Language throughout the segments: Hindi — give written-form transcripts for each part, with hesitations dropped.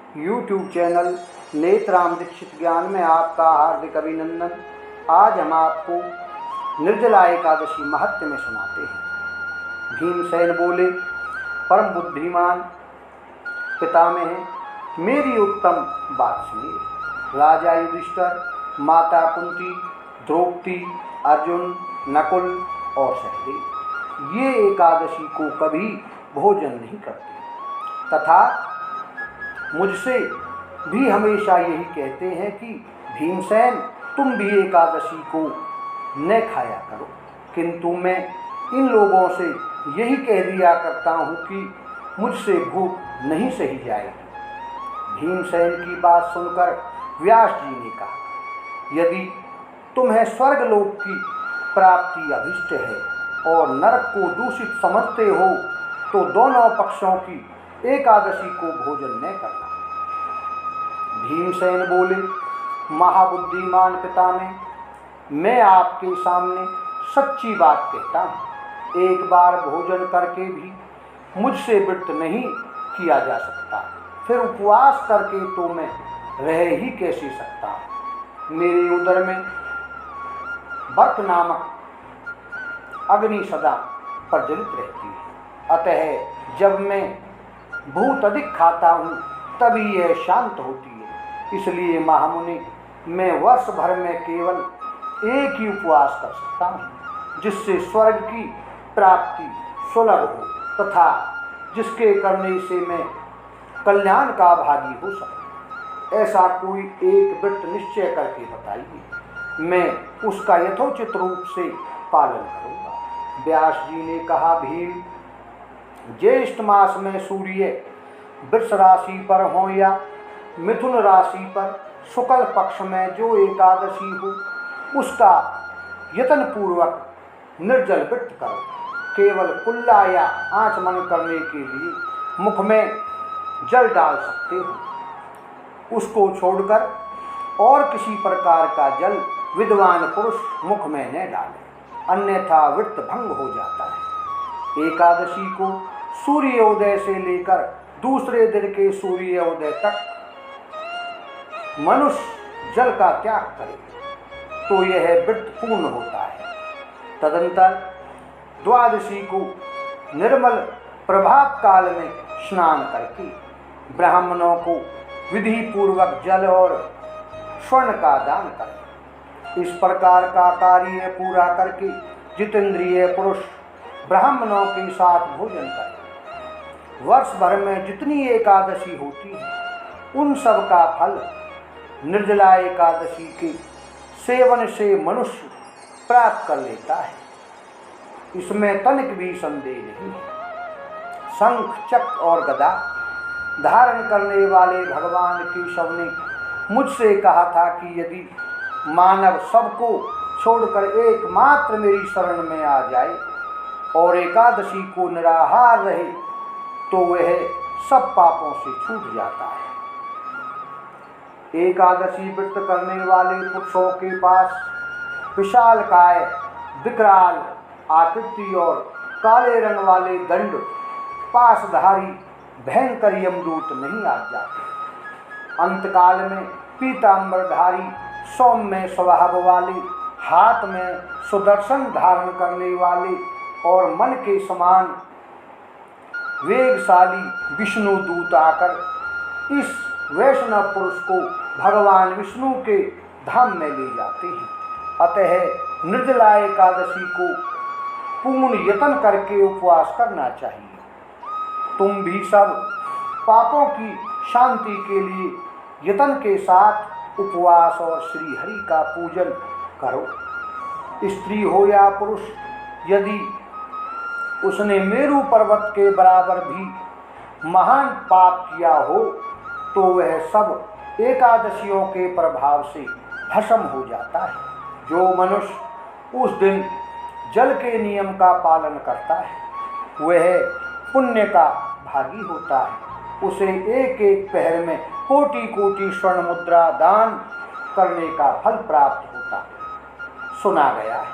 YouTube चैनल नेत्राम दीक्षित ज्ञान में आपका हार्दिक अभिनंदन। आज हम आपको निर्जला एकादशी महत्व में सुनाते हैं। भीमसेन बोले, परम बुद्धिमान पितामह, मेरी उत्तम बात सुनिए। राजा युधिष्ठिर, माता कुंती, द्रौपदी, अर्जुन, नकुल और सहदेव ये एकादशी को कभी भोजन नहीं करते तथा मुझसे भी हमेशा यही कहते हैं कि भीमसेन, तुम भी एकादशी को न खाया करो। किंतु मैं इन लोगों से यही कह दिया करता हूँ कि मुझसे भूख नहीं सही जाएगी। भीमसेन की बात सुनकर व्यास जी ने कहा, यदि तुम्हें स्वर्गलोक की प्राप्ति अभिष्ट है और नरक को दूषित समझते हो तो दोनों पक्षों की एकादशी को भोजन न करना। भीमसेन बोले, महाबुद्धिमान पितामह, मैं आपके सामने सच्ची बात कहता हूँ। एक बार भोजन करके भी मुझसे व्रत नहीं किया जा सकता, फिर उपवास करके तो मैं रह ही कैसे सकता हूँ। मेरे उदर में वर्त नामक अग्नि सदा प्रज्वलित रहती है, अतः जब मैं बहुत अधिक खाता हूँ तभी यह शांत होती है। इसलिए महामुनि, मैं वर्ष भर में केवल एक ही उपवास कर सकता हूँ, जिससे स्वर्ग की प्राप्ति सुलभ हो तथा जिसके करने से मैं कल्याण का भागी हो सकूँ। ऐसा कोई एक व्रत निश्चय करके बताइए, मैं उसका यथोचित रूप से पालन करूँगा। व्यास जी ने कहा, भीम, ज्येष्ठ मास में सूर्य वृष राशि पर हो या मिथुन राशि पर शुक्ल पक्ष में जो एकादशी हो, उसका यत्न पूर्वक निर्जल व्रत करो। केवल कुल्ला या आचमन करने के लिए मुख में जल डाल सकते हो। उसको छोड़कर और किसी प्रकार का जल विद्वान पुरुष मुख में न डाले, अन्यथा व्रत भंग हो जाता है। एकादशी को सूर्योदय से लेकर दूसरे दिन के सूर्योदय तक मनुष्य जल का त्याग करे तो यह व्रत पूर्ण होता है। तदंतर द्वादशी को निर्मल प्रभात काल में स्नान करके ब्राह्मणों को विधि पूर्वक जल और स्वर्ण का दान करें। इस प्रकार का कार्य पूरा करके जितेंद्रिय पुरुष ब्राह्मणों के साथ भोजन करें। वर्ष भर में जितनी एकादशी होती है उन सब का फल निर्जला एकादशी के सेवन से मनुष्य प्राप्त कर लेता है, इसमें तनिक भी संदेह नहीं है। शंख, चक्र और गदा धारण करने वाले भगवान केशव ने मुझसे कहा था कि यदि मानव सबको छोड़कर एकमात्र मेरी शरण में आ जाए और एकादशी को निराहार रहे तो वह सब पापों से छूट जाता है। एकादशी व्रत करने वाले पुरुषों के पास विशालकाय, विकराल आकृति और काले रंग वाले दंड पासधारी भयंकर यमदूत नहीं आ जाते। अंतकाल में पीतांबरधारी सौम्य स्वभाव वाले, हाथ में सुदर्शन धारण करने वाले और मन के समान वेगशाली विष्णु दूत आकर इस वैष्णव पुरुष को भगवान विष्णु के धाम में ले जाते हैं। अतः निर्जला एकादशी को पूर्ण यत्न करके उपवास करना चाहिए। तुम भी सब पापों की शांति के लिए यत्न के साथ उपवास और श्री हरि का पूजन करो। स्त्री हो या पुरुष, यदि उसने मेरु पर्वत के बराबर भी महान पाप किया हो तो वह सब एकादशियों के प्रभाव से भस्म हो जाता है। जो मनुष्य उस दिन जल के नियम का पालन करता है वह पुण्य का भागी होता है। उसे एक एक पहर में कोटि कोटि स्वर्ण मुद्रा दान करने का फल प्राप्त होता है। सुना गया है,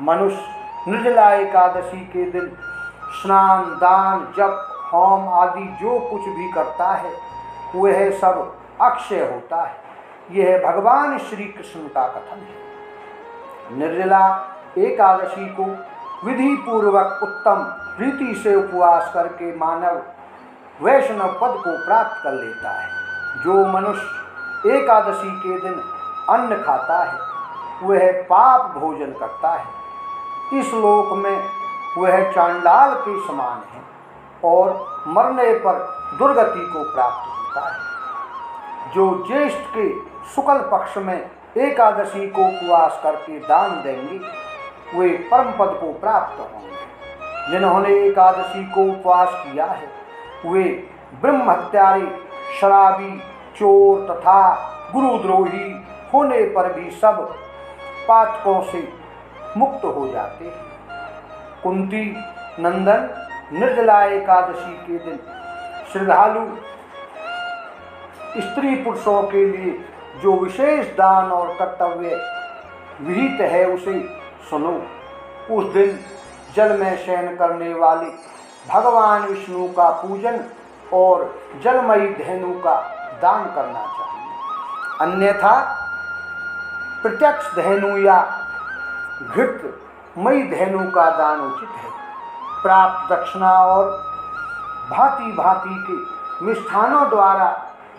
मनुष्य निर्जला एकादशी के दिन स्नान, दान, जप, होम आदि जो कुछ भी करता है वह सब अक्षय होता है। यह भगवान श्री कृष्ण का कथन है। निर्जला एकादशी को विधि पूर्वक उत्तम रीति से उपवास करके मानव वैष्णव पद को प्राप्त कर लेता है। जो मनुष्य एकादशी के दिन अन्न खाता है वह पाप भोजन करता है। इस लोक में वह चांडाल के समान है और मरने पर दुर्गति को प्राप्त होता है। जो ज्येष्ठ के शुक्ल पक्ष में एकादशी को उपवास करके दान देंगे वे परम पद को प्राप्त होंगे। जिन्होंने एकादशी को उपवास किया है वे ब्रह्म हत्यारे, शराबी, चोर तथा गुरुद्रोही होने पर भी सब पातकों से मुक्त हो जाते हैं। कुंती नंदन निर्जला एकादशी के दिन श्रद्धालु स्त्री पुरुषों के लिए जो विशेष दान और कर्तव्य विहित है उसे सुनो। उस दिन जल में शयन करने वाले भगवान विष्णु का पूजन और जलमयी धेनु का दान करना चाहिए। अन्यथा प्रत्यक्ष धेनु या घृतमयी धेनु का दान उचित है। प्राप्त दक्षिणा और भांति भांति के मिष्ठानों द्वारा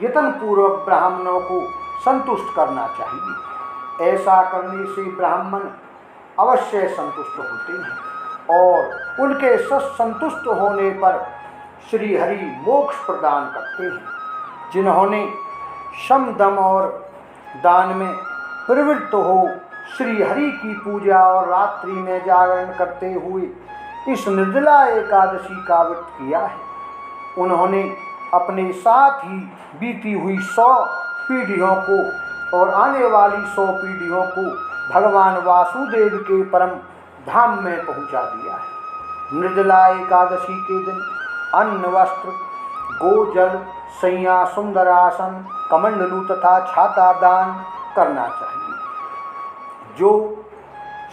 यत्न पूर्वक ब्राह्मणों को संतुष्ट करना चाहिए। ऐसा करने से ब्राह्मण अवश्य संतुष्ट होते हैं और उनके संतुष्ट होने पर श्री हरि मोक्ष प्रदान करते हैं। जिन्होंने शम दम और दान में प्रवृत्त हो श्री हरि की पूजा और रात्रि में जागरण करते हुए इस निर्जला एकादशी का व्रत किया है, उन्होंने अपने साथ ही बीती हुई 100 पीढ़ियों को और आने वाली 100 पीढ़ियों को भगवान वासुदेव के परम धाम में पहुंचा दिया है। निर्जला एकादशी के दिन अन्न, वस्त्र, गोजल, सैया, सुंदर आसन, कमंडलू तथा छाता दान करना चाहिए। जो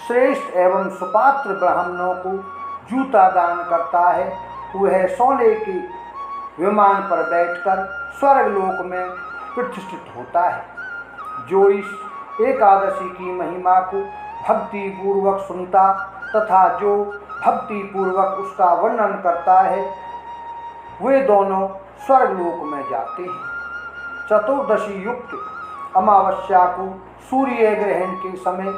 श्रेष्ठ एवं सुपात्र ब्राह्मणों को जूता दान करता है वह सोने के विमान पर बैठकर स्वर्गलोक में प्रतिष्ठित होता है। जो इस एकादशी की महिमा को भक्ति पूर्वक सुनता तथा जो भक्ति पूर्वक उसका वर्णन करता है वे दोनों स्वर्गलोक में जाते हैं। चतुर्दशी युक्त अमावस्या को सूर्य ग्रहण के समय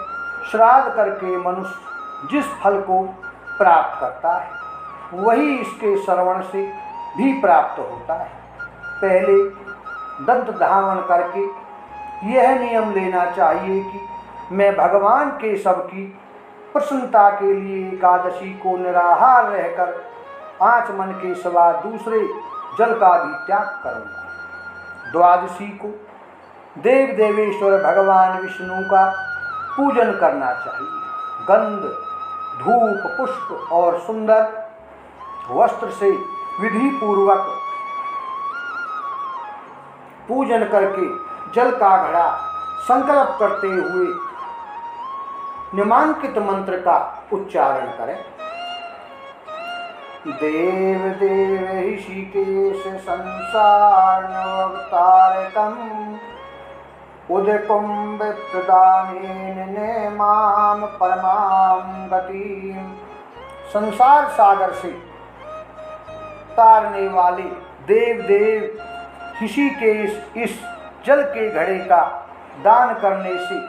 श्राद्ध करके मनुष्य जिस फल को प्राप्त करता है वही इसके श्रवण से भी प्राप्त होता है। पहले दंत धावन करके यह नियम लेना चाहिए कि मैं भगवान के सबकी प्रसन्नता के लिए एकादशी को निराहार रहकर आचमन के सिवा दूसरे जल का भी त्याग करूँगा। द्वादशी को देव देवेश्वर भगवान विष्णु का पूजन करना चाहिए। गंध, धूप, पुष्प और सुंदर वस्त्र से विधि पूर्वक पूजन करके जल का घड़ा संकल्प करते हुए निम्नांकित मंत्र का उच्चारण करें। देव देव ऋषिकेश संसार नवतारकम उदकुंभ प्रदानेन माम परमाम गतिम। संसार सागर से तारने वाले देव देव ऋषिकेश इस जल के घड़े का दान करने से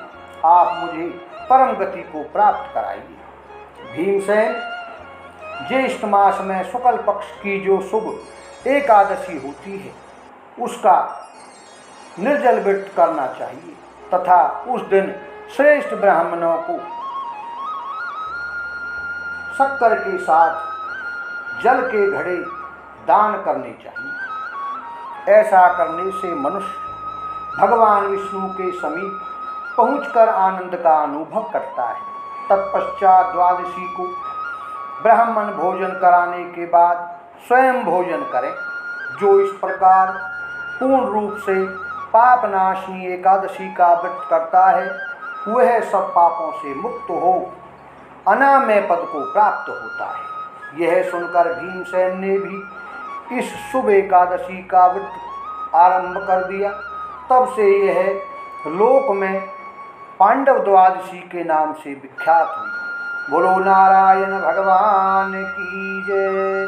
आप मुझे परम गति को प्राप्त कराइए। भीमसेन, ज्येष्ठ मास में शुक्ल पक्ष की जो शुभ एकादशी होती है उसका निर्जल व्रत करना चाहिए तथा उस दिन श्रेष्ठ ब्राह्मणों को शक्कर के साथ जल के घड़े दान करने चाहिए। ऐसा करने से मनुष्य भगवान विष्णु के समीप पहुंचकर आनंद का अनुभव करता है। तत्पश्चात द्वादशी को ब्राह्मण भोजन कराने के बाद स्वयं भोजन करें। जो इस प्रकार पूर्ण रूप से पापनाशनी एकादशी का व्रत करता है वह सब पापों से मुक्त हो अनामय पद को प्राप्त होता है। यह सुनकर भीमसेन ने भी इस शुभ एकादशी का व्रत आरंभ कर दिया। तब से यह लोक में पांडव द्वादशी के नाम से विख्यात हुई। बोलो नारायण भगवान की जय।